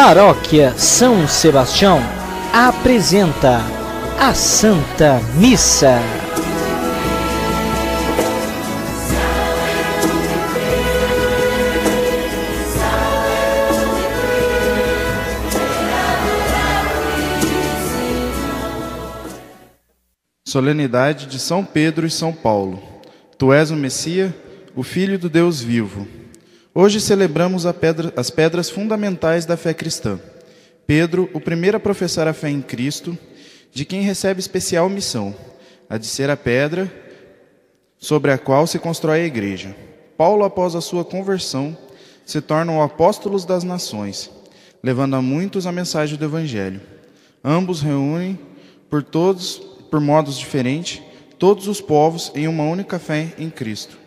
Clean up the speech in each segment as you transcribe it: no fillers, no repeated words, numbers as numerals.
Paróquia São Sebastião apresenta a Santa Missa. Solenidade de São Pedro e São Paulo. Tu és o Messias, o Filho do Deus vivo. Hoje celebramos as pedras fundamentais da fé cristã. Pedro, o primeiro a professar a fé em Cristo, de quem recebe especial missão, a de ser a pedra sobre a qual se constrói a igreja. Paulo, após a sua conversão, se torna o apóstolo das nações, levando a muitos a mensagem do Evangelho. Ambos reúnem por modos diferentes, todos os povos em uma única fé em Cristo.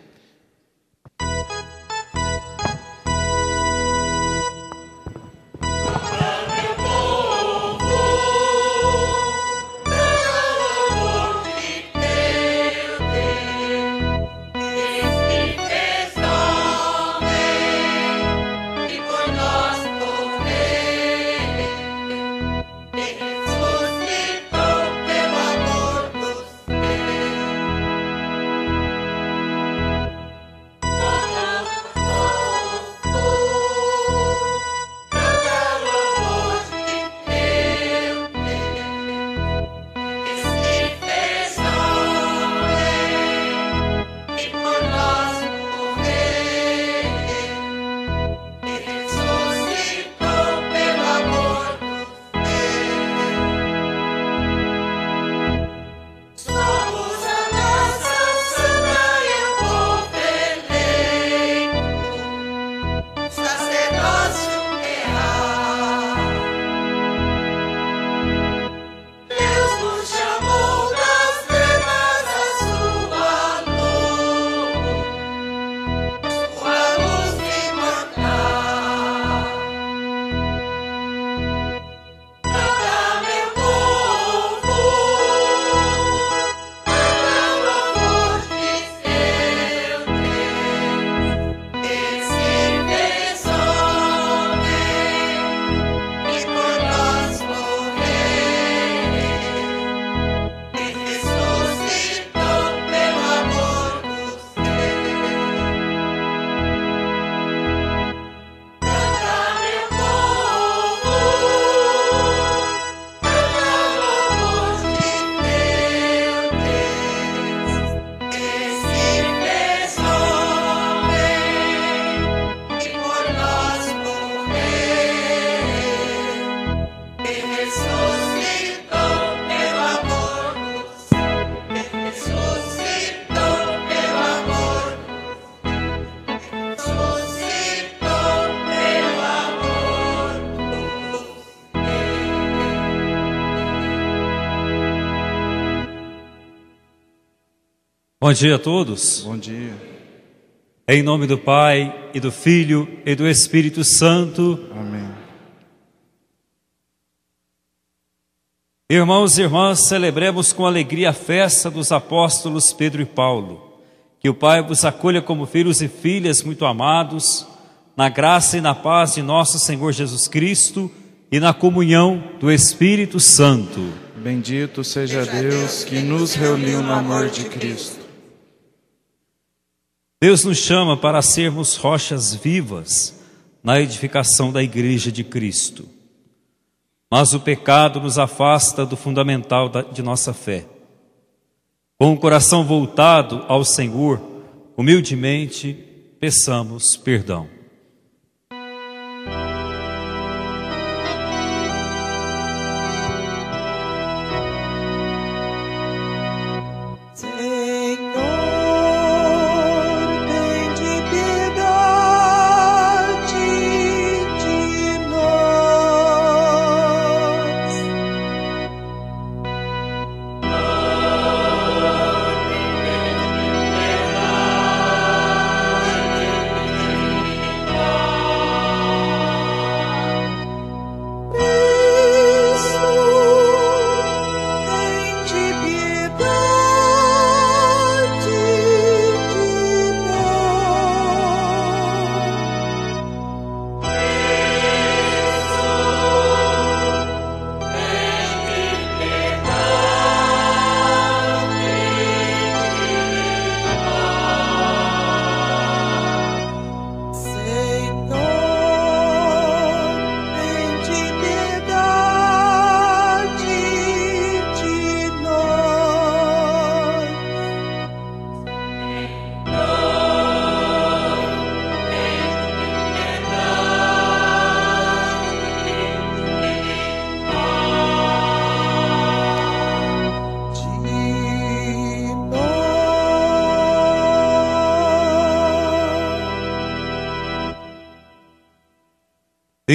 Bom dia a todos. Bom dia. Em nome do Pai, e do Filho, e do Espírito Santo. Amém. Irmãos e irmãs, celebremos com alegria a festa dos apóstolos Pedro e Paulo. Que o Pai vos acolha como filhos e filhas muito amados, na graça e na paz de nosso Senhor Jesus Cristo e na comunhão do Espírito Santo. Bendito seja Deus que nos reuniu no amor de Cristo. Deus nos chama para sermos rochas vivas na edificação da Igreja de Cristo. Mas o pecado nos afasta do fundamental de nossa fé. Com o coração voltado ao Senhor, humildemente peçamos perdão.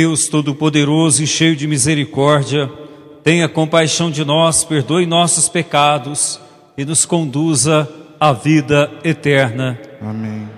Deus Todo-Poderoso e cheio de misericórdia, tenha compaixão de nós, perdoe nossos pecados e nos conduza à vida eterna. Amém.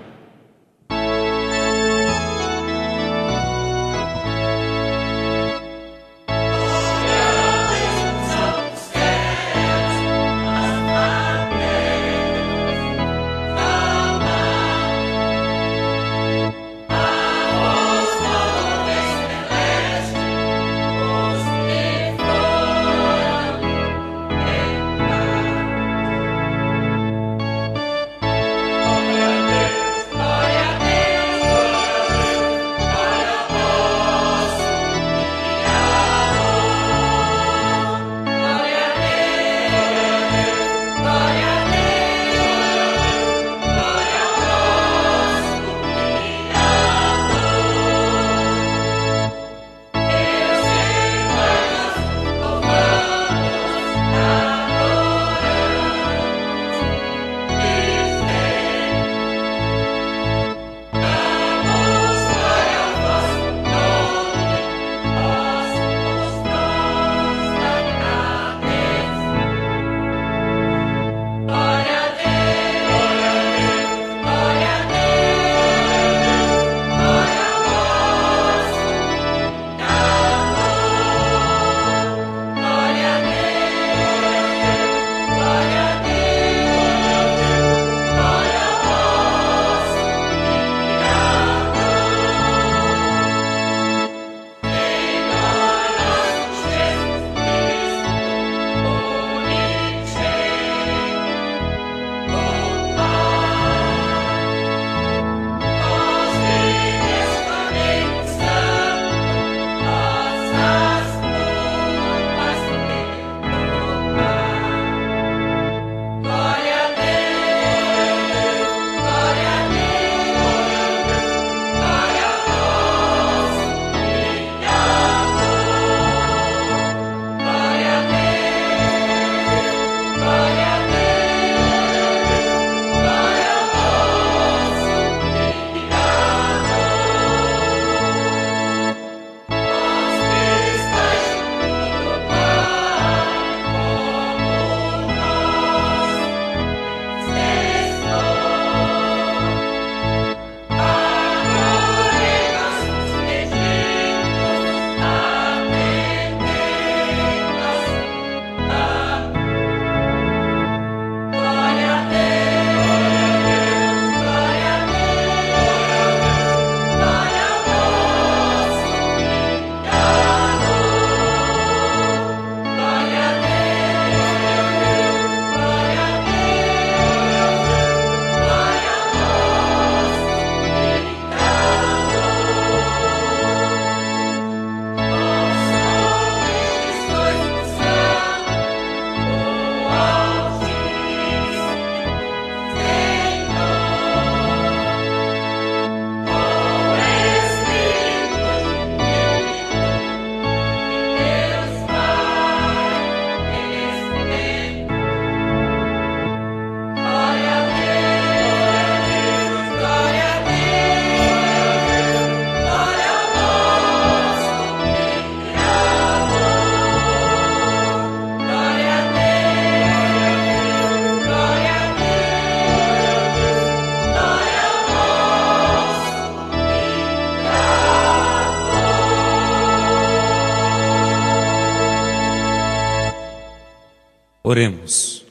Oremos.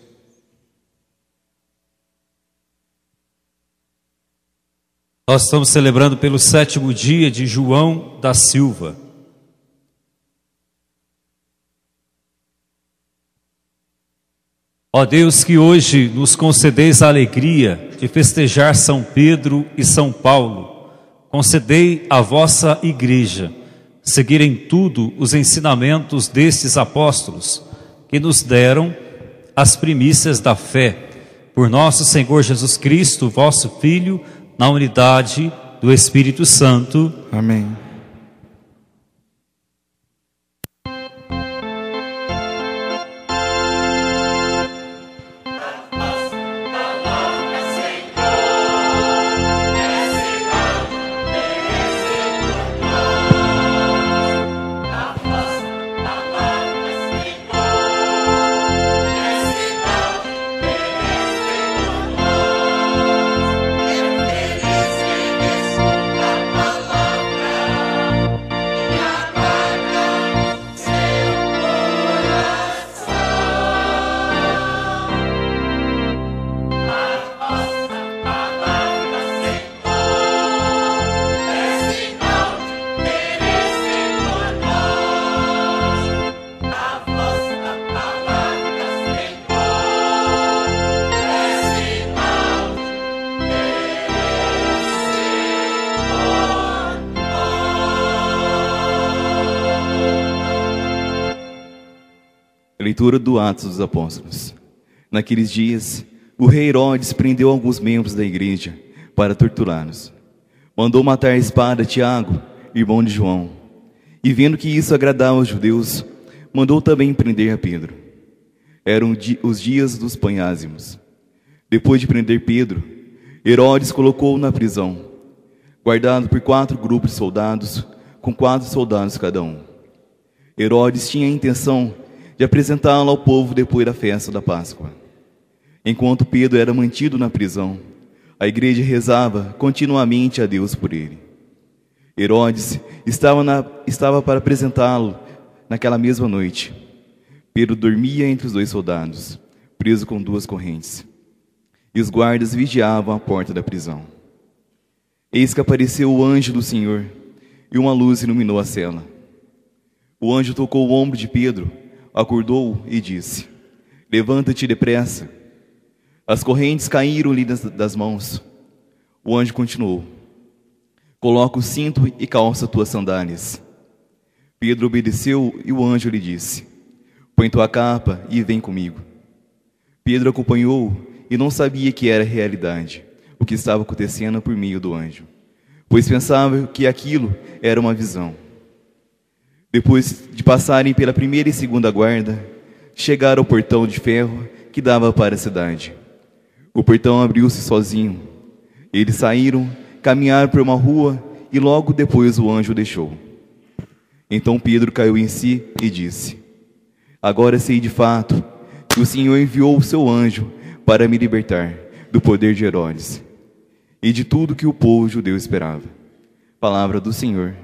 Nós estamos celebrando pelo 7º dia de João da Silva. Ó Deus, que hoje nos concedeis a alegria de festejar São Pedro e São Paulo, concedei à vossa Igreja seguir em tudo os ensinamentos destes apóstolos, que nos deram as primícias da fé, por nosso Senhor Jesus Cristo, vosso Filho, na unidade do Espírito Santo. Amém. Leitura do Atos dos Apóstolos. Naqueles dias, o rei Herodes prendeu alguns membros da igreja para torturá-los. Mandou matar a espada Tiago, irmão de João. E vendo que isso agradava aos judeus, mandou também prender a Pedro. Eram os dias dos panházimos. Depois de prender Pedro, Herodes colocou-o na prisão, guardado por 4 grupos de soldados, com 4 soldados cada um. Herodes tinha a intenção de apresentá-lo ao povo depois da festa da Páscoa. Enquanto Pedro era mantido na prisão, a igreja rezava continuamente a Deus por ele. Herodes estava para apresentá-lo naquela mesma noite. Pedro dormia entre os 2 soldados, preso com 2 correntes. E os guardas vigiavam a porta da prisão. Eis que apareceu o anjo do Senhor, e uma luz iluminou a cela. O anjo tocou o ombro de Pedro, acordou-o e disse: levanta-te depressa. As correntes caíram-lhe das mãos. O anjo continuou: coloca o cinto e calça tuas sandálias. Pedro obedeceu e o anjo lhe disse: põe tua capa e vem comigo. Pedro acompanhou e não sabia que era realidade o que estava acontecendo por meio do anjo, pois pensava que aquilo era uma visão. Depois de passarem pela primeira e segunda guarda, chegaram ao portão de ferro que dava para a cidade. O portão abriu-se sozinho. Eles saíram, caminharam por uma rua e logo depois o anjo deixou. Então Pedro caiu em si e disse: agora sei de fato que o Senhor enviou o seu anjo para me libertar do poder de Herodes e de tudo que o povo judeu esperava. Palavra do Senhor.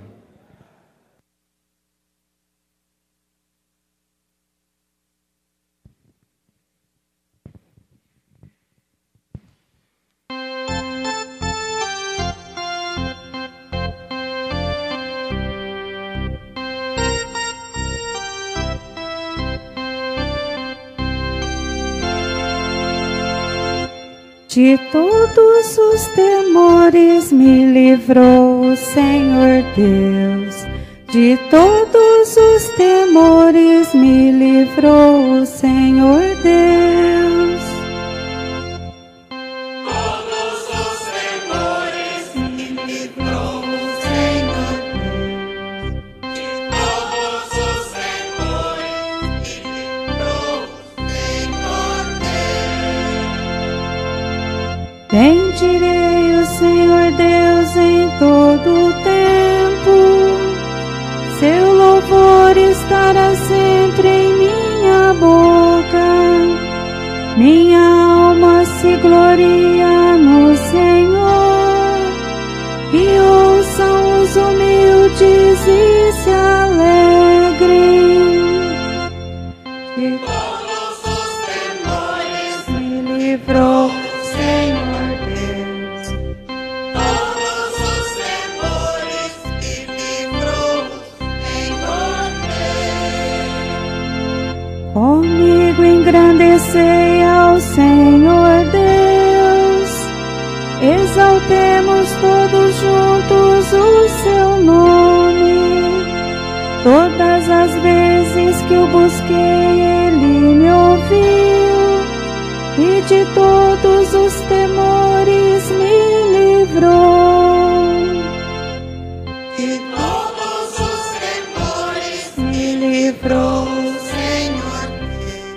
De todos os temores me livrou o Senhor Deus. De todos os temores me livrou o Senhor Deus. Todos os temores me livrou o Senhor Deus. De todos os temores me livrou o Senhor Deus. Bendirei o Senhor Deus em todo o tempo. Seu louvor estará sempre em minha boca. Minha alma se gloria no Senhor. E ouçam os humildes e se alegrem. De Todos os temores me livrou o Senhor Deus. Todos os temores me livrou o Senhor Deus. comigo, engrandecei ao Senhor Deus. Exaltemos todos juntos o seu nome. Todas as vezes que o busquei, ele me ouviu, e de todos os temores me livrou. De todos os temores Me livrou. o Senhor Deus.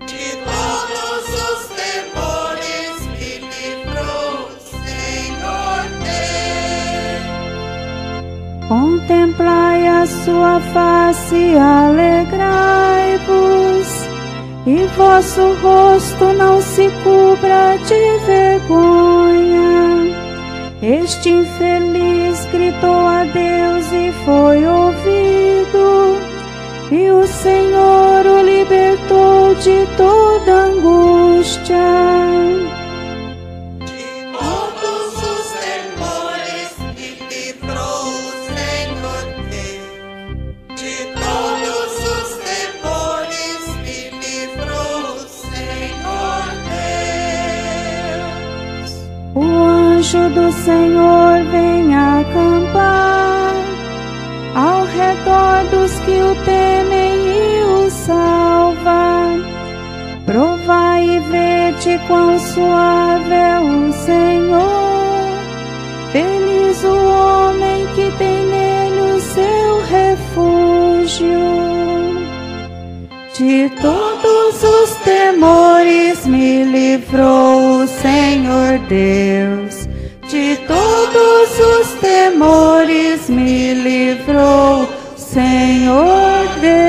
De todos os temores me livrou o Senhor Deus. Contemplai a sua face, alegrai-vos, e vosso rosto não se cubra de vergonha. Este infeliz gritou a Deus e foi ouvido, e o Senhor o libertou de toda angústia. De todos os temores me livrou o Senhor Deus. De todos os temores me livrou o Senhor Deus. O anjo do Senhor vem acampar ao redor dos que o temem e o salva. e vede quão suave é o Senhor. Feliz o homem que tem nele o seu refúgio. De todos os temores me livrou o Senhor Deus. De todos os temores me livrou o Senhor Deus.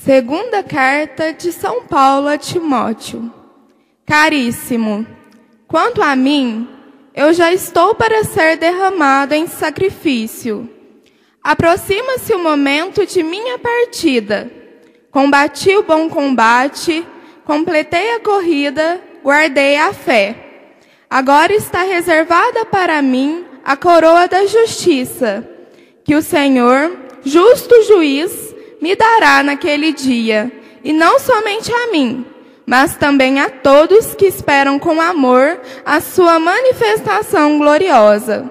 Segunda carta de São Paulo a Timóteo. Caríssimo, quanto a mim, eu já estou para ser derramado em sacrifício. Aproxima-se o momento de minha partida. Combati o bom combate, completei a corrida, guardei a fé. Agora está reservada para mim a coroa da justiça, que o Senhor, justo juiz, me dará naquele dia, e não somente a mim, mas também a todos que esperam com amor a sua manifestação gloriosa.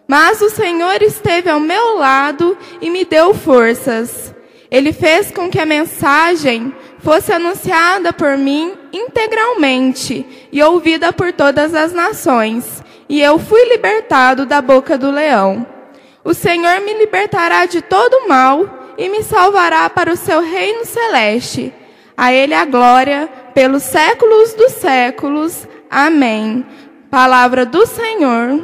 Mas o Senhor esteve ao meu lado e me deu forças. Ele fez com que a mensagem fosse anunciada por mim integralmente e ouvida por todas as nações, e eu fui libertado da boca do leão. O Senhor me libertará de todo mal e me salvará para o seu reino celeste. A Ele a glória pelos séculos dos séculos. Amém. Palavra do Senhor.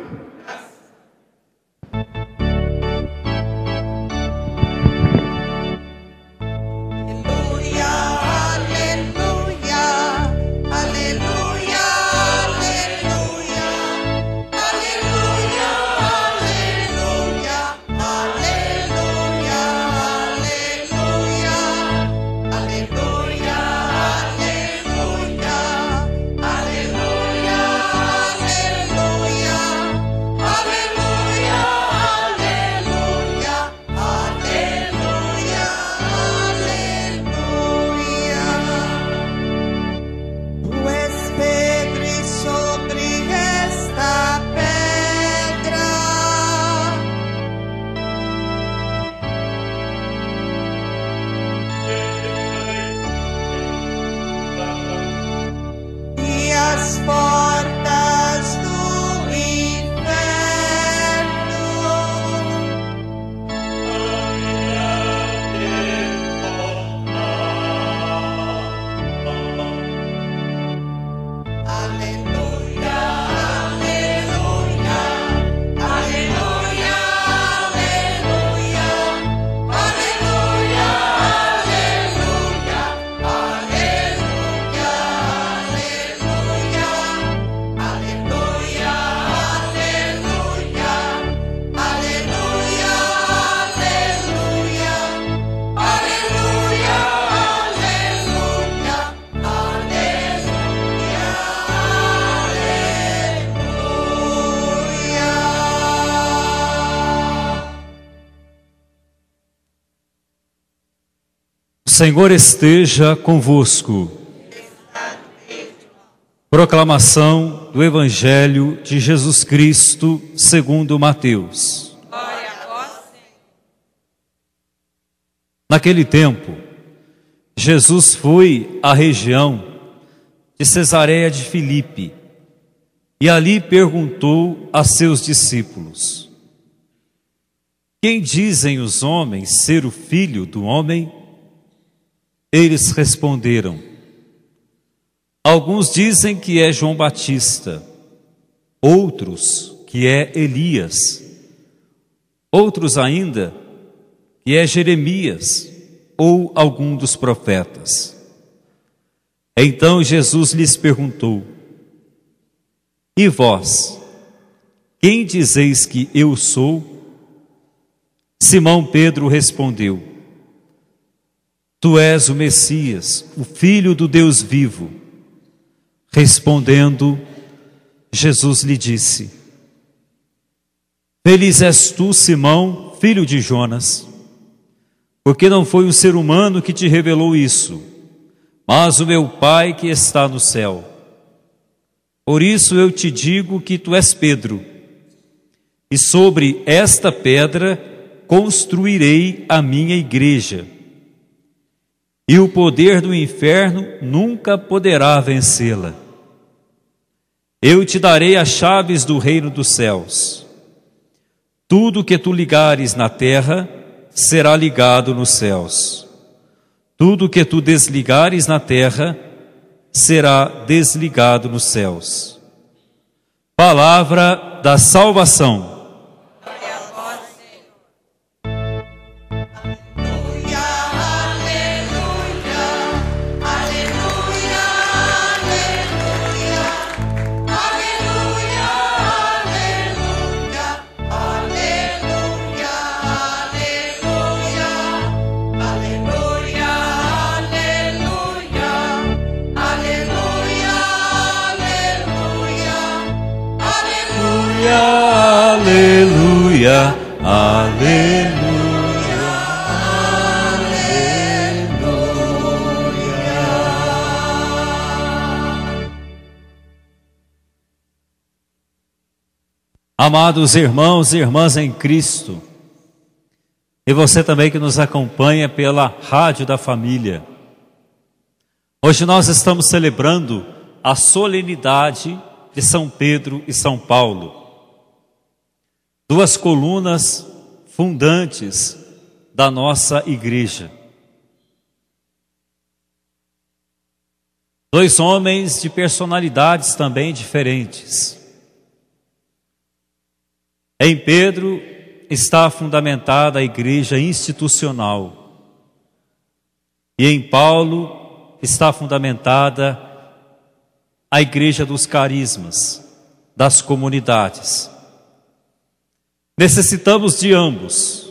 O Senhor esteja convosco. Proclamação do Evangelho de Jesus Cristo segundo Mateus. Naquele tempo, Jesus foi à região de Cesareia de Filipe e ali perguntou a seus discípulos: quem dizem os homens ser o Filho do Homem? Eles responderam: alguns dizem que é João Batista, outros que é Elias, outros ainda que é Jeremias ou algum dos profetas. Então Jesus lhes perguntou: e vós, quem dizeis que eu sou? Simão Pedro respondeu: tu és o Messias, o Filho do Deus vivo. Respondendo, Jesus lhe disse: feliz és tu, Simão, filho de Jonas, porque não foi um ser humano que te revelou isso, mas o meu Pai que está no céu. Por isso eu te digo que tu és Pedro, e sobre esta pedra construirei a minha igreja, e o poder do inferno nunca poderá vencê-la. Eu te darei as chaves do reino dos céus. Tudo que tu ligares na terra será ligado nos céus. Tudo que tu desligares na terra será desligado nos céus. Palavra da salvação. Aleluia, aleluia, aleluia. Amados irmãos e irmãs em Cristo, e você também que nos acompanha pela Rádio da Família, hoje nós estamos celebrando a solenidade de São Pedro e São Paulo, duas colunas fundantes da nossa igreja. Dois homens de personalidades também diferentes. Em Pedro está fundamentada a igreja institucional, e em Paulo está fundamentada a igreja dos carismas, das comunidades. Necessitamos de ambos,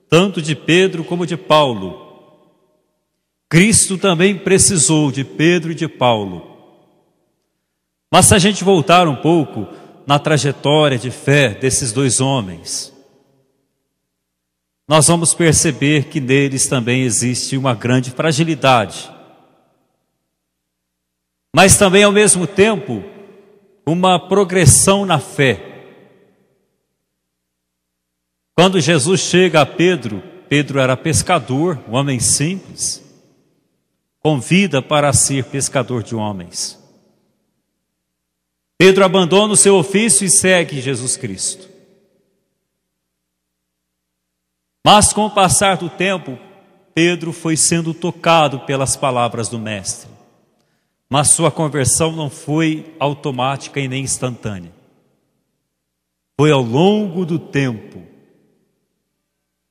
tanto de Pedro como de Paulo. Cristo também precisou de Pedro e de Paulo. Mas se a gente voltar um pouco na trajetória de fé desses dois homens, nós vamos perceber que neles também existe uma grande fragilidade, mas também ao mesmo tempo uma progressão na fé. Quando Jesus chega a Pedro, Pedro era pescador, um homem simples, convida para ser pescador de homens. Pedro abandona o seu ofício e segue Jesus Cristo. Mas com o passar do tempo, Pedro foi sendo tocado pelas palavras do Mestre. Mas sua conversão não foi automática e nem instantânea. Foi ao longo do tempo.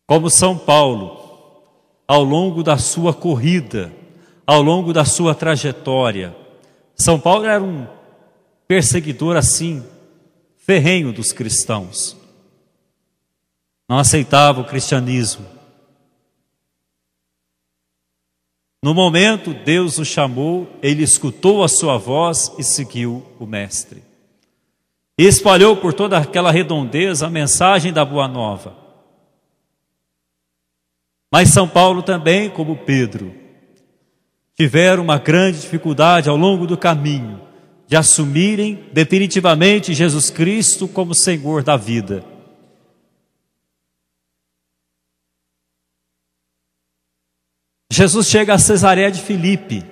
Como São Paulo, ao longo da sua corrida, ao longo da sua trajetória. São Paulo era um perseguidor assim, ferrenho dos cristãos. Não aceitava o cristianismo. No momento, Deus o chamou, ele escutou a sua voz e seguiu o Mestre. E espalhou por toda aquela redondeza a mensagem da Boa Nova. Mas São Paulo também, como Pedro, tiveram uma grande dificuldade ao longo do caminho de assumirem definitivamente Jesus Cristo como Senhor da vida. Jesus chega a Cesareia de Filipe.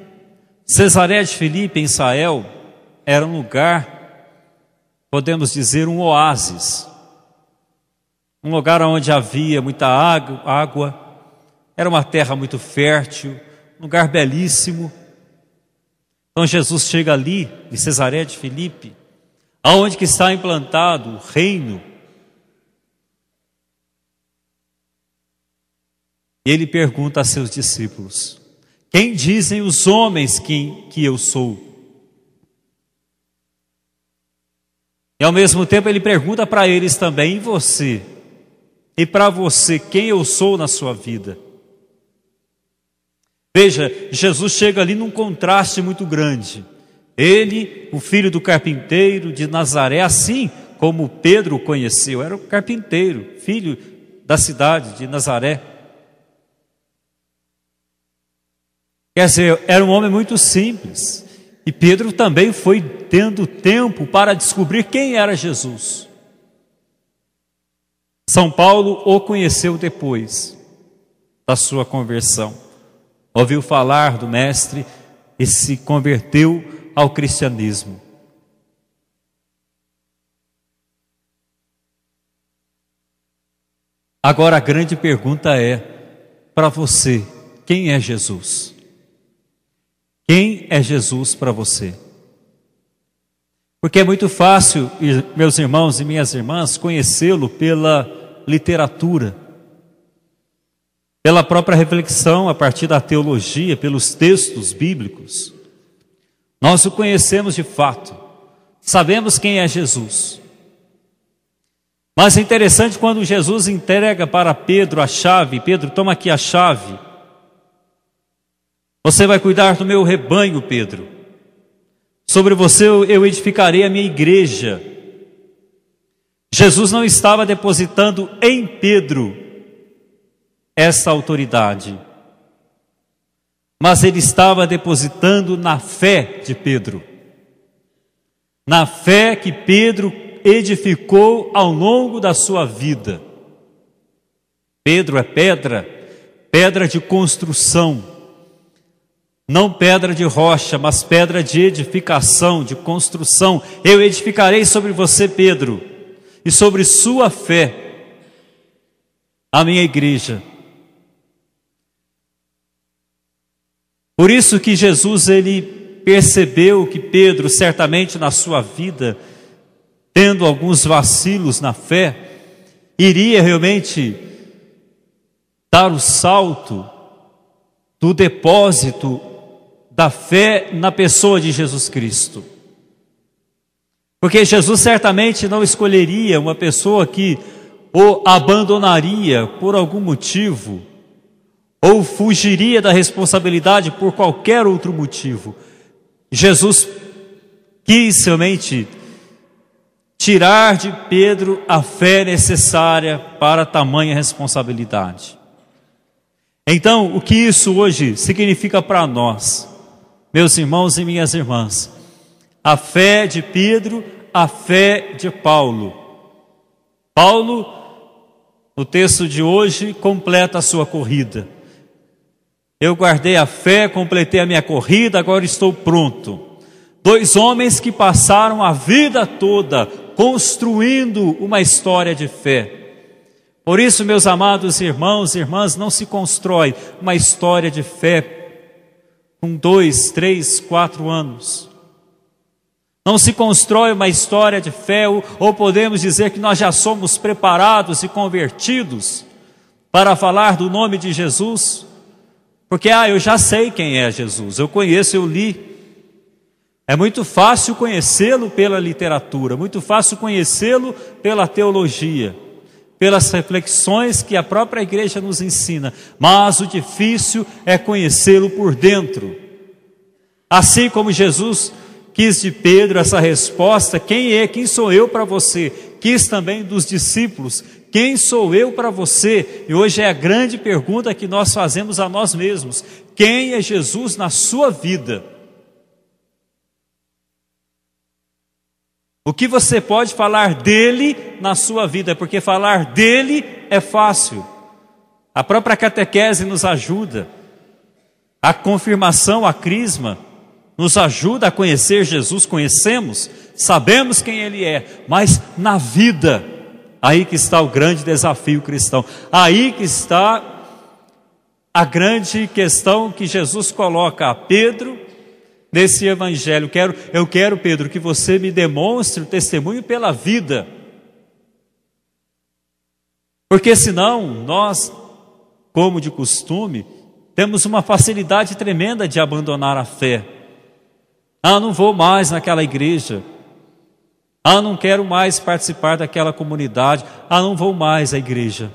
Cesareia de Filipe, em Israel, era um lugar, podemos dizer, um oásis. Um lugar onde havia muita água. Era uma terra muito fértil, um lugar belíssimo. Então Jesus chega ali, em Cesareia de Filipe, aonde que está implantado o reino. E ele pergunta a seus discípulos: quem dizem os homens que eu sou? E ao mesmo tempo ele pergunta para eles também: e você? E para você, quem eu sou na sua vida? Veja, Jesus chega ali num contraste muito grande. Ele, o filho do carpinteiro de Nazaré, assim como Pedro o conheceu, era o carpinteiro, filho da cidade de Nazaré. Quer dizer, era um homem muito simples. E Pedro também foi tendo tempo para descobrir quem era Jesus. São Paulo o conheceu depois da sua conversão. Ouviu falar do Mestre e se converteu ao cristianismo. Agora a grande pergunta é, para você, quem é Jesus? Quem é Jesus para você? Porque é muito fácil, meus irmãos e minhas irmãs, conhecê-lo pela literatura, pela própria reflexão a partir da teologia, pelos textos bíblicos. Nós o conhecemos de fato, sabemos quem é Jesus. Mas é interessante quando Jesus entrega para Pedro a chave. Pedro, toma aqui a chave. Você vai cuidar do meu rebanho, Pedro. Sobre você eu edificarei a minha igreja. Jesus não estava depositando em Pedro essa autoridade, mas ele estava depositando na fé de Pedro. Na fé que Pedro edificou ao longo da sua vida. Pedro é pedra, pedra de construção, não pedra de rocha, mas pedra de edificação, de construção. Eu edificarei sobre você, Pedro, e sobre sua fé, a minha igreja. Por isso que Jesus, ele percebeu que Pedro, certamente na sua vida, tendo alguns vacilos na fé, iria realmente dar o salto do depósito da fé na pessoa de Jesus Cristo. Porque Jesus certamente não escolheria uma pessoa que o abandonaria por algum motivo, ou fugiria da responsabilidade por qualquer outro motivo. Jesus quis realmente tirar de Pedro a fé necessária para tamanha responsabilidade. Então, o que isso hoje significa para nós, meus irmãos e minhas irmãs? A fé de Pedro, a fé de Paulo. Paulo, no texto de hoje, completa a sua corrida. Eu guardei a fé, completei a minha corrida, agora estou pronto. Dois homens que passaram a vida toda construindo uma história de fé. Por isso, meus amados irmãos e irmãs, não se constrói uma história de fé com 2, 3, 4 anos. Não se constrói uma história de fé, ou podemos dizer que nós já somos preparados e convertidos para falar do nome de Jesus, porque eu já sei quem é Jesus, eu conheço, eu li. É muito fácil conhecê-lo pela literatura, muito fácil conhecê-lo pela teologia, pelas reflexões que a própria igreja nos ensina, mas o difícil é conhecê-lo por dentro. Assim como Jesus quis de Pedro essa resposta, quem sou eu para você? Quis também dos discípulos, quem sou eu para você? E hoje é a grande pergunta que nós fazemos a nós mesmos: quem é Jesus na sua vida? O que você pode falar dele na sua vida? Porque falar dele é fácil. A própria catequese nos ajuda. A confirmação, a crisma, nos ajuda a conhecer Jesus. Conhecemos, sabemos quem ele é. Mas na vida, aí que está o grande desafio cristão. Aí que está a grande questão que Jesus coloca a Pedro nesse evangelho. Eu quero, Pedro, que você me demonstre o testemunho pela vida. Porque senão nós, como de costume, temos uma facilidade tremenda de abandonar a fé. Não vou mais naquela igreja. Não quero mais participar daquela comunidade. Não vou mais à igreja.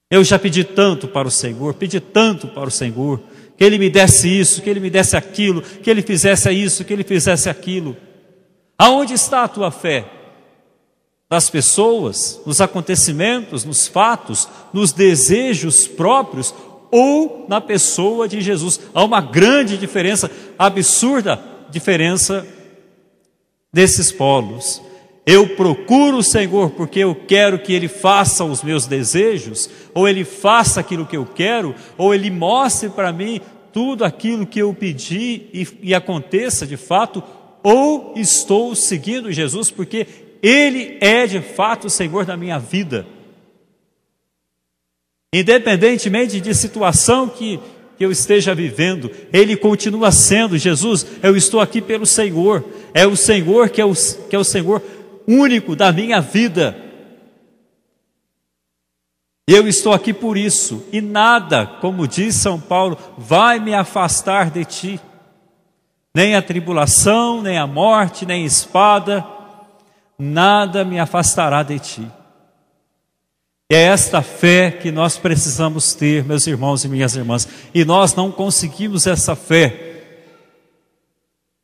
Eu já pedi tanto para o Senhor, que Ele me desse isso, que Ele me desse aquilo, que Ele fizesse isso, que Ele fizesse aquilo. Aonde está a tua fé? Nas pessoas, nos acontecimentos, nos fatos, nos desejos próprios, ou na pessoa de Jesus. Há uma grande diferença, absurda diferença desses polos. Eu procuro o Senhor porque eu quero que Ele faça os meus desejos, ou Ele faça aquilo que eu quero, ou Ele mostre para mim tudo aquilo que eu pedi e aconteça de fato, ou estou seguindo Jesus porque Ele é de fato o Senhor da minha vida. Independentemente de situação que eu esteja vivendo, Ele continua sendo Jesus. Eu estou aqui pelo Senhor, é o Senhor que é o Senhor único da minha vida. Eu estou aqui por isso, e nada, como diz São Paulo, vai me afastar de ti. Nem a tribulação, nem a morte, nem a espada, nada me afastará de ti. É esta fé que nós precisamos ter, meus irmãos e minhas irmãs. E nós não conseguimos essa fé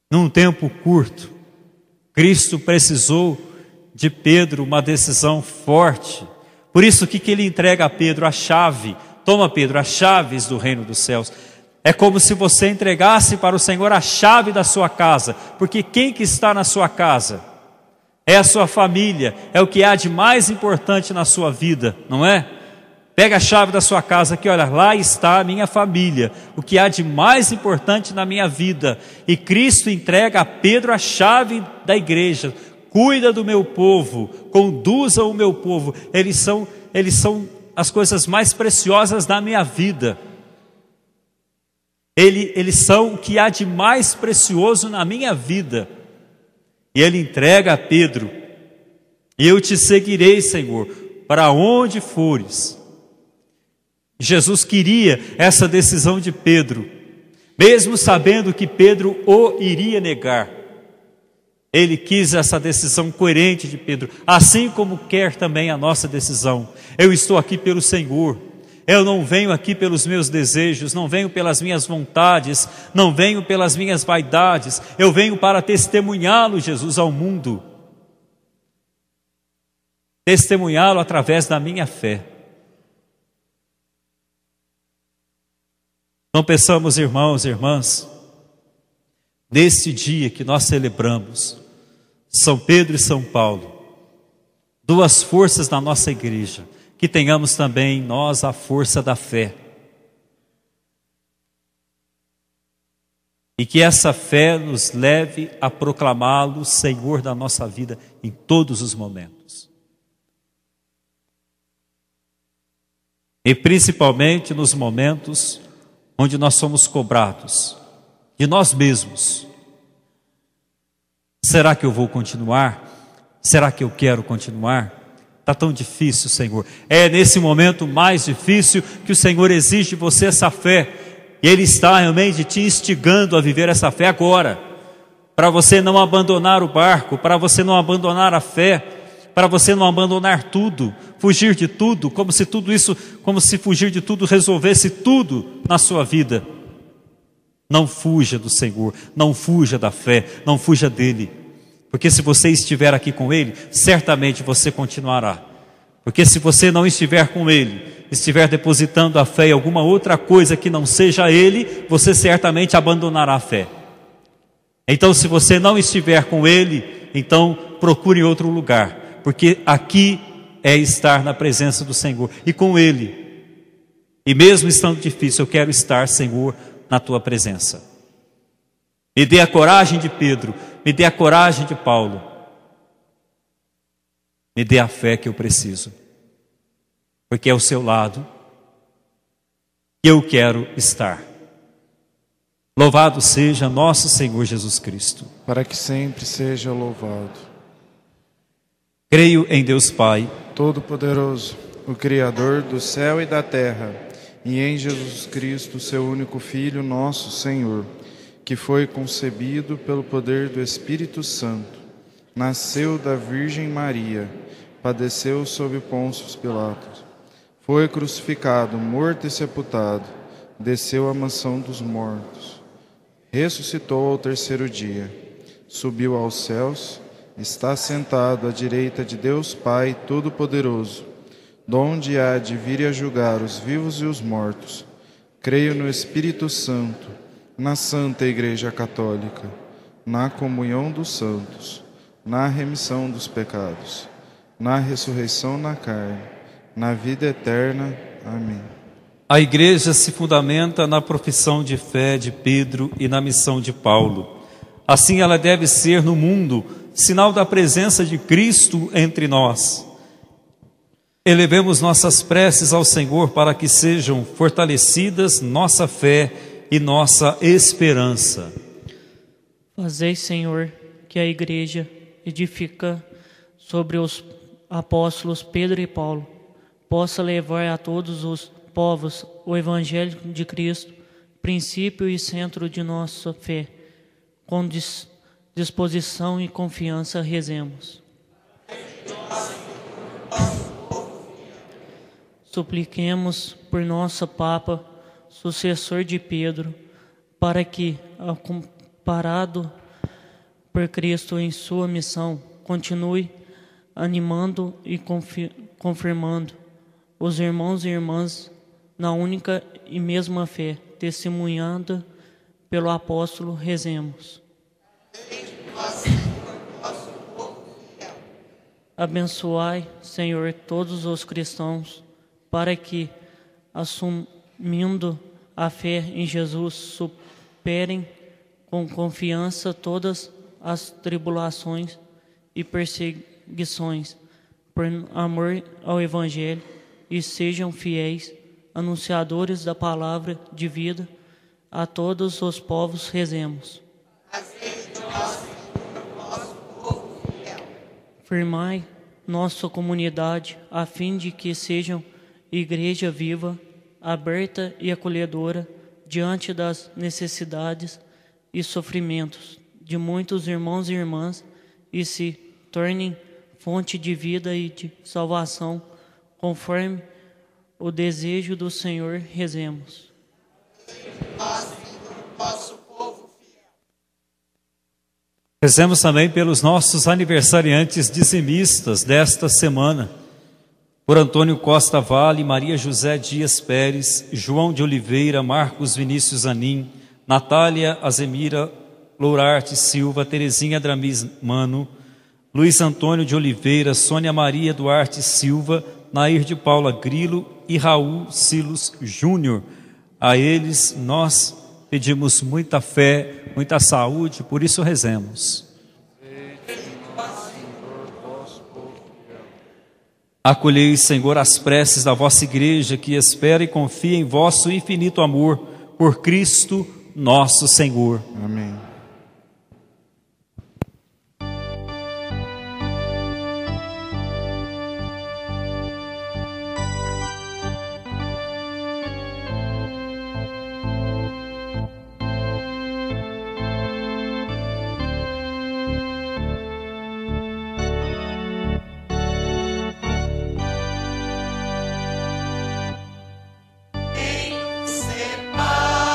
num tempo curto. Cristo precisou de Pedro uma decisão forte. Por isso que ele entrega a Pedro a chave. Toma, Pedro, as chaves do reino dos céus. É como se você entregasse para o Senhor a chave da sua casa. Porque quem que está na sua casa? É a sua família, é o que há de mais importante na sua vida, não é? Pega a chave da sua casa aqui, olha, lá está a minha família, o que há de mais importante na minha vida. E Cristo entrega a Pedro a chave da igreja. Cuida do meu povo, conduza o meu povo. Eles são as coisas mais preciosas da minha vida. Eles são o que há de mais precioso na minha vida. E Ele entrega a Pedro: eu te seguirei, Senhor, para onde fores. Jesus queria essa decisão de Pedro, mesmo sabendo que Pedro o iria negar. Ele quis essa decisão coerente de Pedro, assim como quer também a nossa decisão. Eu estou aqui pelo Senhor. Eu não venho aqui pelos meus desejos, não venho pelas minhas vontades, não venho pelas minhas vaidades. Eu venho para testemunhá-lo, Jesus, ao mundo. Testemunhá-lo através da minha fé. Não pensamos, irmãos e irmãs, neste dia que nós celebramos São Pedro e São Paulo, duas forças da nossa igreja, que tenhamos também nós a força da fé. E que essa fé nos leve a proclamá-lo Senhor da nossa vida em todos os momentos. E principalmente nos momentos onde nós somos cobrados de nós mesmos. Será que eu vou continuar? Será que eu quero continuar? Está tão difícil, Senhor. É nesse momento mais difícil que o Senhor exige de você essa fé. E Ele está realmente te instigando a viver essa fé agora. Para você não abandonar o barco, para você não abandonar a fé, para você não abandonar tudo, fugir de tudo, como se fugir de tudo resolvesse tudo na sua vida. Não fuja do Senhor, não fuja da fé, não fuja dEle. Porque se você estiver aqui com Ele, certamente você continuará. Porque se você não estiver com Ele, estiver depositando a fé em alguma outra coisa que não seja Ele, você certamente abandonará a fé. Então, se você não estiver com Ele, então procure outro lugar. Porque aqui é estar na presença do Senhor e com Ele. E mesmo estando difícil, eu quero estar, Senhor, na Tua presença. Me dê a coragem de Pedro, me dê a coragem de Paulo, me dê a fé que eu preciso, porque é ao seu lado que eu quero estar. Louvado seja nosso Senhor Jesus Cristo. Para que sempre seja louvado. Creio em Deus Pai, Todo-Poderoso, o Criador do céu e da terra, e em Jesus Cristo, seu único Filho, nosso Senhor, que foi concebido pelo poder do Espírito Santo, nasceu da Virgem Maria, padeceu sob Pôncio Pilatos, foi crucificado, morto e sepultado, desceu à mansão dos mortos, ressuscitou ao terceiro dia, subiu aos céus, está sentado à direita de Deus Pai Todo-Poderoso, donde há de vir a julgar os vivos e os mortos. Creio no Espírito Santo, na Santa Igreja Católica, na comunhão dos santos, na remissão dos pecados, na ressurreição na carne, na vida eterna. Amém. A Igreja se fundamenta na profissão de fé de Pedro e na missão de Paulo. Assim ela deve ser no mundo sinal da presença de Cristo entre nós. Elevemos nossas preces ao Senhor para que sejam fortalecidas nossa fé e nossa esperança. Fazei, Senhor, que a Igreja edifica sobre os apóstolos Pedro e Paulo possa levar a todos os povos o Evangelho de Cristo, princípio e centro de nossa fé. Com disposição e confiança rezemos. Supliquemos por nosso Papa, sucessor de Pedro, para que, amparado por Cristo em sua missão, continue animando e confirmando os irmãos e irmãs na única e mesma fé, testemunhada pelo apóstolo. Rezemos. Abençoai, Senhor, todos os cristãos, para que, assumindo a fé em Jesus, superem com confiança todas as tribulações e perseguições, por amor ao Evangelho, e sejam fiéis anunciadores da palavra de vida a todos os povos. Rezemos. Firmai nossa comunidade, a fim de que sejam igreja viva, aberta e acolhedora diante das necessidades e sofrimentos de muitos irmãos e irmãs, e se tornem fonte de vida e de salvação, conforme o desejo do Senhor. Rezemos. Rezemos também pelos nossos aniversariantes dizimistas desta semana. Por Antônio Costa Vale, Maria José Dias Pérez, João de Oliveira, Marcos Vinícius Anim, Natália Azemira Lourarte Silva, Terezinha Dramis Mano, Luiz Antônio de Oliveira, Sônia Maria Duarte Silva, Nair de Paula Grilo e Raul Silos Júnior. A eles nós pedimos muita fé, muita saúde, por isso rezemos. Acolhei, Senhor, as preces da vossa Igreja, que espera e confia em vosso infinito amor, por Cristo nosso Senhor. Amém. Separará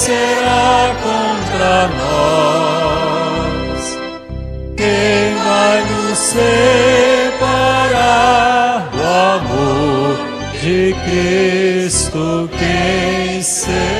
será contra nós? Quem vai nos separar do amor de Cristo? Quem será?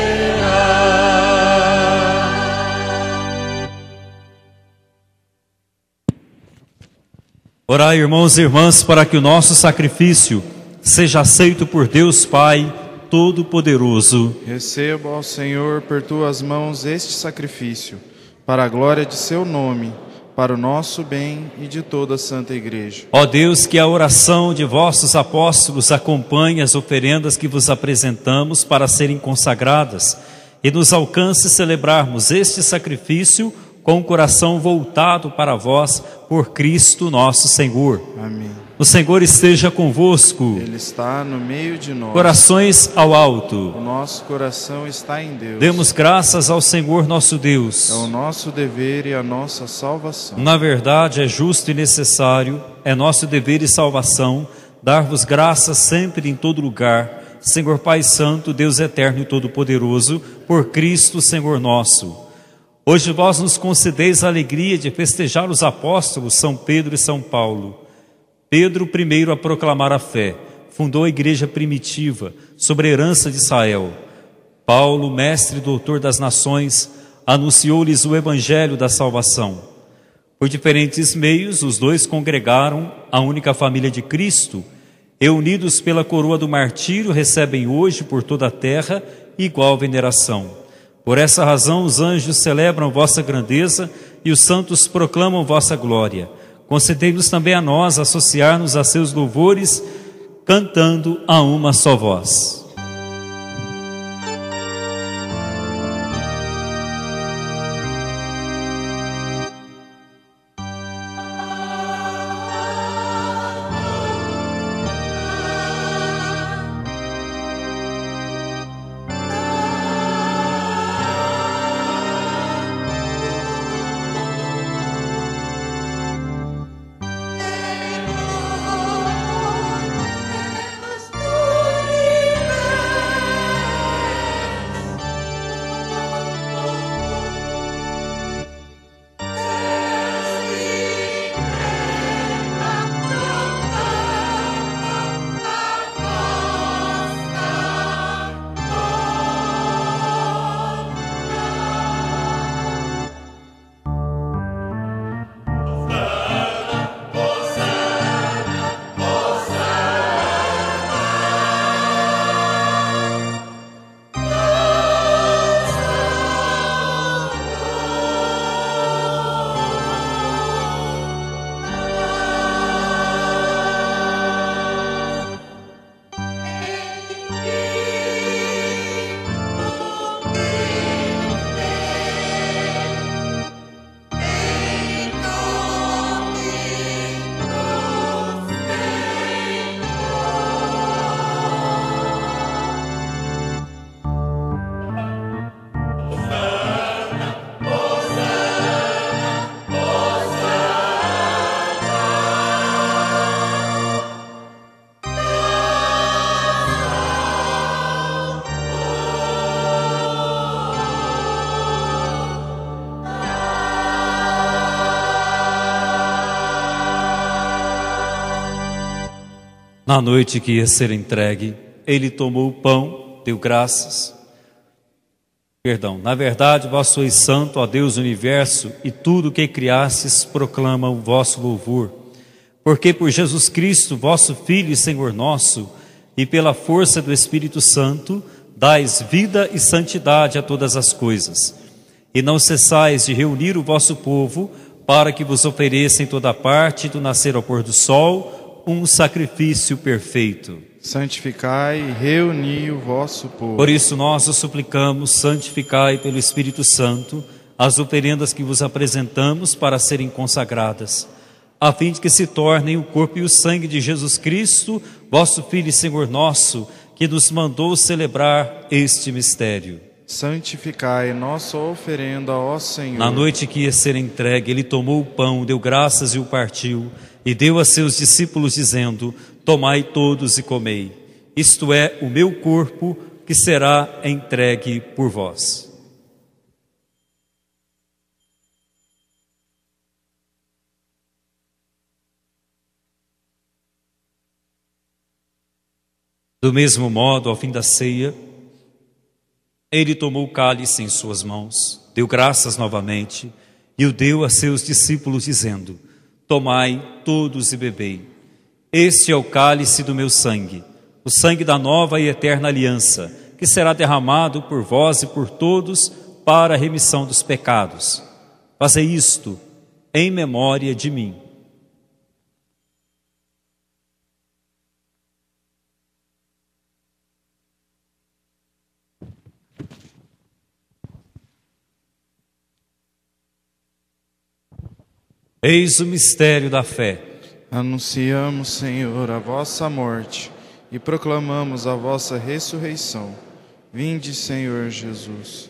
Orai, irmãos e irmãs, para que o nosso sacrifício seja aceito por Deus Pai Todo-Poderoso. Receba, ó Senhor, por tuas mãos este sacrifício, para a glória de seu nome, para o nosso bem e de toda a Santa Igreja. Ó Deus, que a oração de vossos apóstolos acompanhe as oferendas que vos apresentamos para serem consagradas e nos alcance celebrarmos este sacrifício com o coração voltado para vós, por Cristo nosso Senhor. Amém. O Senhor esteja convosco. Ele está no meio de nós. Corações ao alto. O nosso coração está em Deus. Demos graças ao Senhor nosso Deus. É o nosso dever e a nossa salvação. Na verdade, é justo e necessário, é nosso dever e salvação, dar-vos graças sempre em todo lugar, Senhor Pai Santo, Deus Eterno e Todo-Poderoso, por Cristo, Senhor nosso. Hoje vós nos concedeis a alegria de festejar os apóstolos São Pedro e São Paulo. Pedro, primeiro a proclamar a fé, fundou a igreja primitiva, sobre a herança de Israel. Paulo, mestre e doutor das nações, anunciou-lhes o evangelho da salvação. Por diferentes meios, os dois congregaram a única família de Cristo, e unidos pela coroa do martírio, recebem hoje por toda a terra igual veneração. Por essa razão, os anjos celebram vossa grandeza e os santos proclamam vossa glória. Concedei-nos também a nós associar-nos a seus louvores, cantando a uma só voz. Na noite que ia ser entregue, ele tomou o pão, deu graças. Na verdade, vós sois santo, ó Deus do universo, e tudo que criastes proclama o vosso louvor. Porque por Jesus Cristo, vosso Filho e Senhor nosso, e pela força do Espírito Santo, dais vida e santidade a todas as coisas. E não cessais de reunir o vosso povo, para que vos ofereça em toda parte, do nascer ao pôr do sol, um sacrifício perfeito. Santificai e reuni o vosso povo. Por isso nós os suplicamos, santificai pelo Espírito Santo as oferendas que vos apresentamos para serem consagradas, a fim de que se tornem o corpo e o sangue de Jesus Cristo, vosso Filho e Senhor nosso, que nos mandou celebrar este mistério. Santificai nossa oferenda, ó Senhor. Na noite que ia ser entregue, ele tomou o pão, deu graças e o partiu, e deu a seus discípulos, dizendo: tomai todos e comei. Isto é o meu corpo, que será entregue por vós. Do mesmo modo, ao fim da ceia, ele tomou o cálice em suas mãos, deu graças novamente e o deu a seus discípulos, dizendo: tomai todos e bebei. Este é o cálice do meu sangue, o sangue da nova e eterna aliança, que será derramado por vós e por todos para a remissão dos pecados. Fazei isto em memória de mim. Eis o mistério da fé. Anunciamos, Senhor, a vossa morte e proclamamos a vossa ressurreição. Vinde, Senhor Jesus.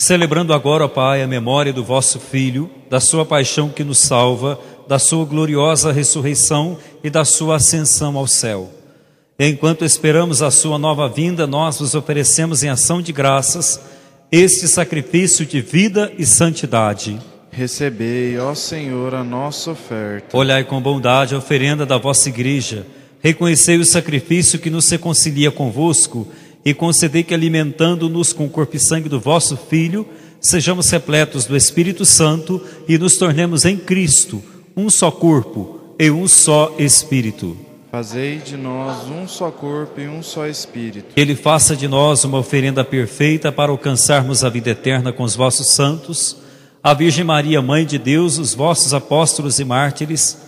Celebrando agora, ó Pai, a memória do vosso Filho, da sua paixão que nos salva, da sua gloriosa ressurreição e da sua ascensão ao céu. E enquanto esperamos a sua nova vinda, nós vos oferecemos em ação de graças este sacrifício de vida e santidade. Recebei, ó Senhor, a nossa oferta. Olhai com bondade a oferenda da vossa igreja, reconhecei o sacrifício que nos reconcilia convosco e concedei que, alimentando-nos com o corpo e sangue do vosso Filho, sejamos repletos do Espírito Santo e nos tornemos em Cristo um só corpo e um só Espírito. Fazei de nós um só corpo e um só Espírito. Que Ele faça de nós uma oferenda perfeita para alcançarmos a vida eterna com os vossos santos, a Virgem Maria, Mãe de Deus, os vossos apóstolos e mártires,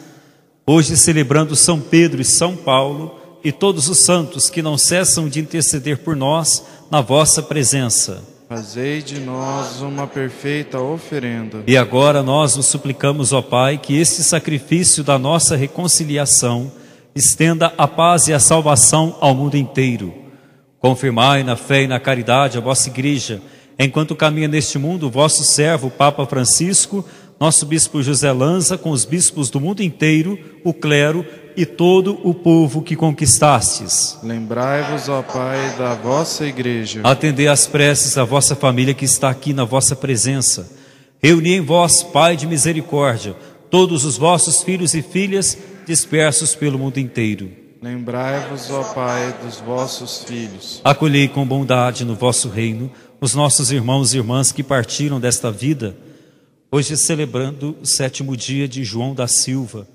hoje celebrando São Pedro e São Paulo e todos os santos que não cessam de interceder por nós na vossa presença. Fazei de nós uma perfeita oferenda. E agora nós vos suplicamos, ó Pai, que este sacrifício da nossa reconciliação estenda a paz e a salvação ao mundo inteiro. Confirmai na fé e na caridade a vossa igreja, enquanto caminha neste mundo o vosso servo, o Papa Francisco, nosso bispo José Lanza, com os bispos do mundo inteiro, o clero e todo o povo que conquistastes. Lembrai-vos, ó Pai, da vossa igreja. Atendei às preces da vossa família que está aqui na vossa presença. Reuni em vós, Pai de misericórdia, todos os vossos filhos e filhas dispersos pelo mundo inteiro. Lembrai-vos, ó Pai, dos vossos filhos. Acolhei com bondade no vosso reino os nossos irmãos e irmãs que partiram desta vida, hoje celebrando o 7º dia de João da Silva,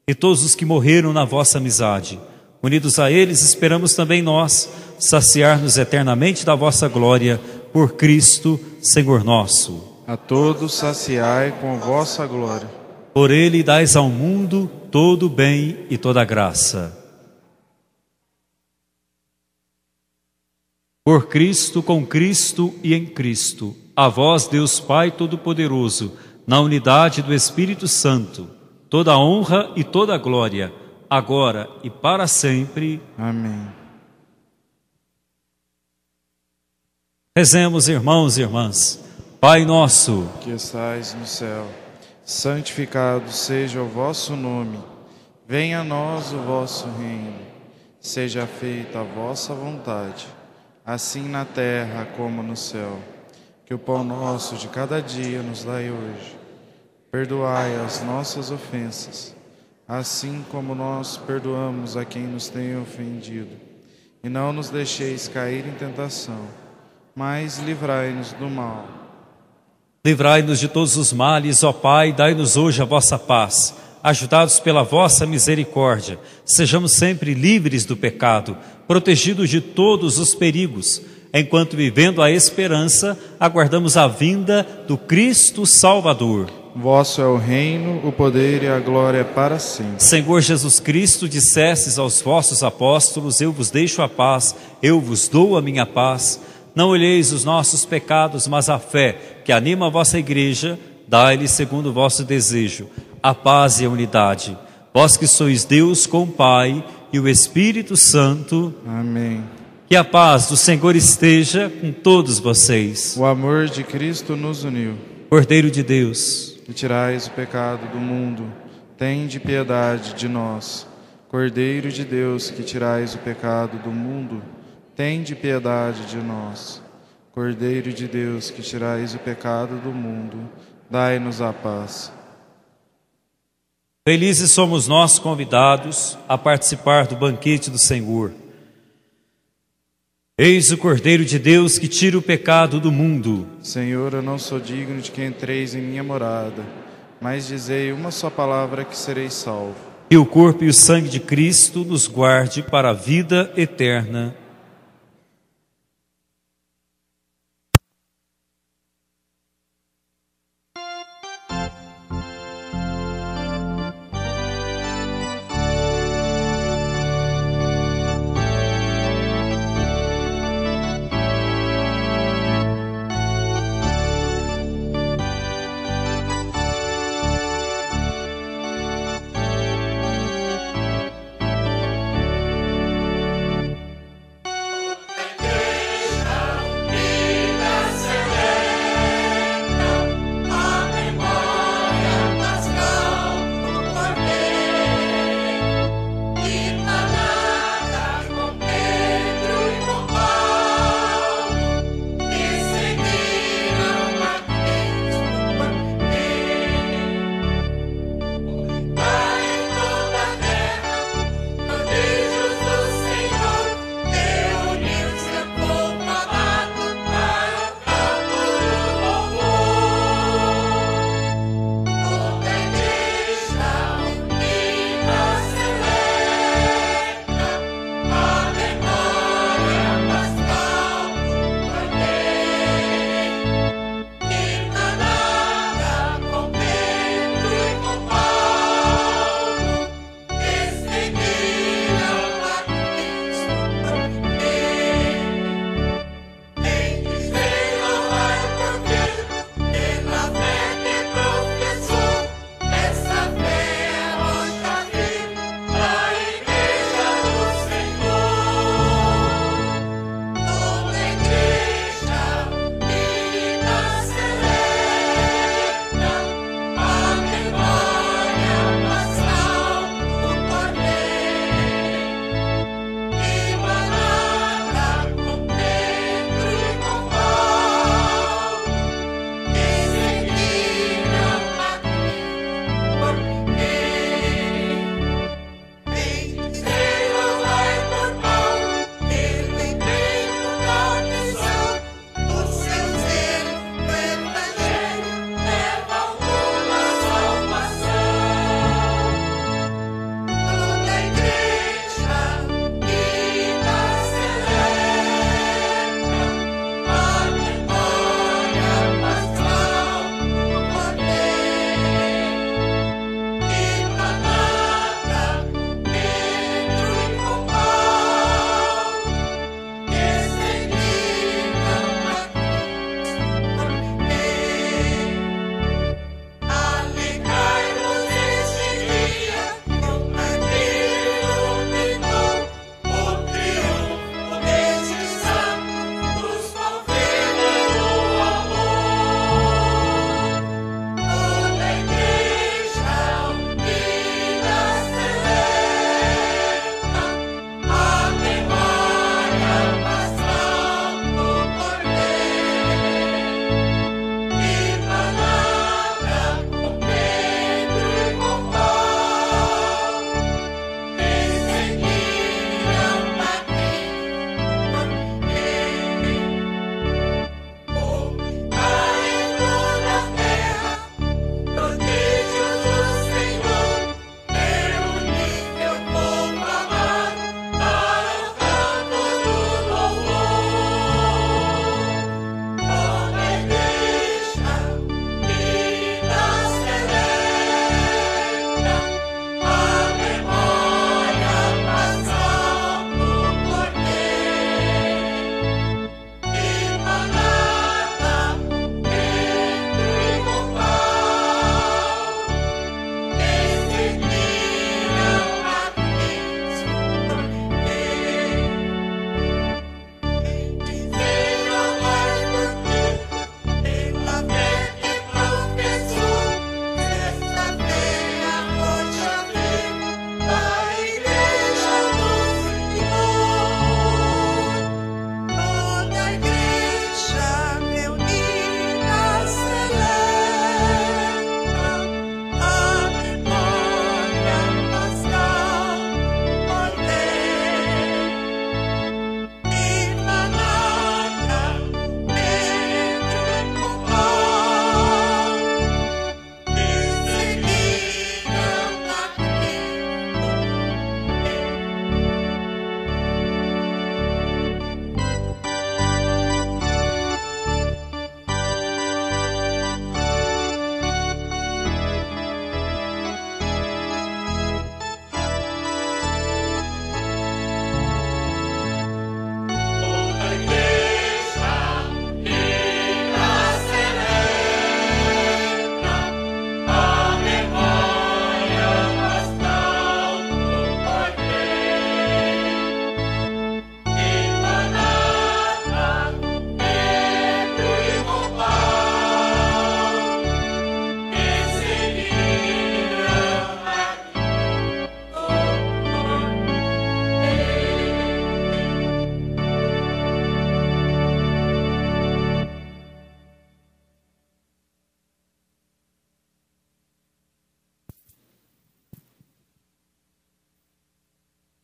e todos os que morreram na vossa amizade. Unidos a eles, esperamos também nós saciar-nos eternamente da vossa glória, por Cristo, Senhor nosso. A todos saciai com vossa glória. Por Ele dais ao mundo todo o bem e toda a graça. Por Cristo, com Cristo e em Cristo, a vós, Deus Pai Todo-Poderoso, na unidade do Espírito Santo, toda a honra e toda a glória, agora e para sempre. Amém. Rezemos, irmãos e irmãs. Pai nosso, que estais no céu, santificado seja o vosso nome. Venha a nós o vosso reino. Seja feita a vossa vontade, assim na terra como no céu. Que o pão nosso de cada dia nos dai hoje. Perdoai as nossas ofensas, assim como nós perdoamos a quem nos tem ofendido. E não nos deixeis cair em tentação, mas livrai-nos do mal. Livrai-nos de todos os males, ó Pai, dai-nos hoje a vossa paz. Ajudados pela vossa misericórdia, sejamos sempre livres do pecado, protegidos de todos os perigos, enquanto, vivendo a esperança, aguardamos a vinda do Cristo Salvador. Vosso é o reino, o poder e a glória para sempre. Senhor Jesus Cristo, dissestes aos vossos apóstolos: eu vos deixo a paz, eu vos dou a minha paz. Não olheis os nossos pecados, mas a fé que anima a vossa igreja, dai-lhe segundo o vosso desejo a paz e a unidade. Vós que sois Deus com o Pai e o Espírito Santo. Amém. Que a paz do Senhor esteja com todos vocês. O amor de Cristo nos uniu. Cordeiro de Deus, que tirais o pecado do mundo, tende piedade de nós. Cordeiro de Deus, que tirais o pecado do mundo, tende piedade de nós. Cordeiro de Deus, que tirais o pecado do mundo, dai-nos a paz. Felizes somos nós convidados a participar do banquete do Senhor. Eis o Cordeiro de Deus que tira o pecado do mundo. Senhor, eu não sou digno de que entreis em minha morada, mas dizei uma só palavra que serei salvo. Que o corpo e o sangue de Cristo nos guarde para a vida eterna.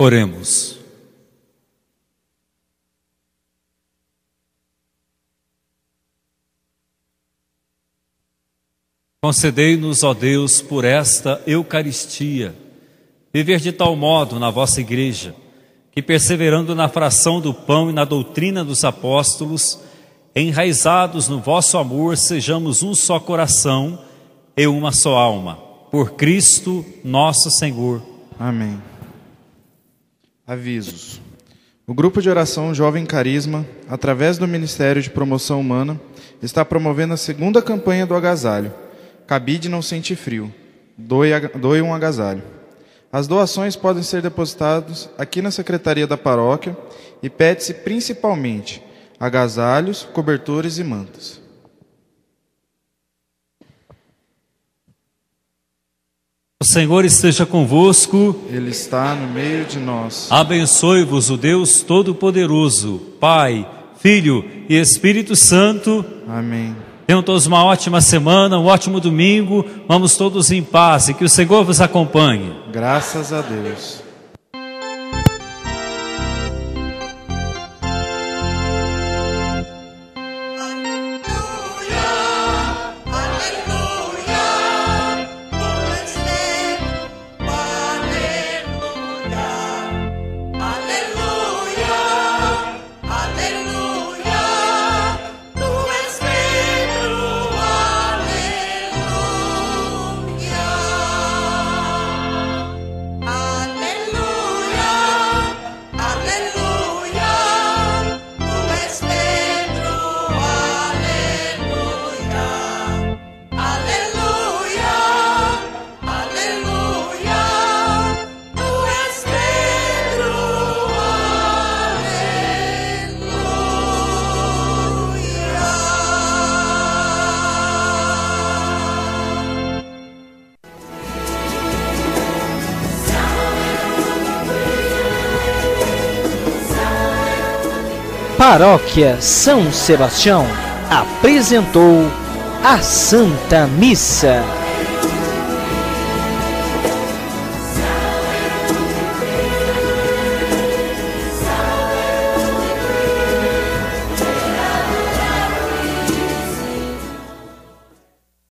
Oremos. Concedei-nos, ó Deus, por esta Eucaristia, viver de tal modo na vossa Igreja, que perseverando na fração do pão e na doutrina dos apóstolos, enraizados no vosso amor, sejamos um só coração e uma só alma. Por Cristo nosso Senhor. Amém. Avisos. O grupo de oração Jovem Carisma, através do Ministério de Promoção Humana, está promovendo a segunda campanha do agasalho. Cabide não sente frio. Doe um agasalho. As doações podem ser depositadas aqui na Secretaria da Paróquia e pede-se principalmente agasalhos, cobertores e mantas. O Senhor esteja convosco. Ele está no meio de nós. Abençoe-vos o Deus Todo-Poderoso, Pai, Filho e Espírito Santo. Amém. Tenham todos uma ótima semana, um ótimo domingo. Vamos todos em paz e que o Senhor vos acompanhe. Graças a Deus. Paróquia São Sebastião apresentou a Santa Missa.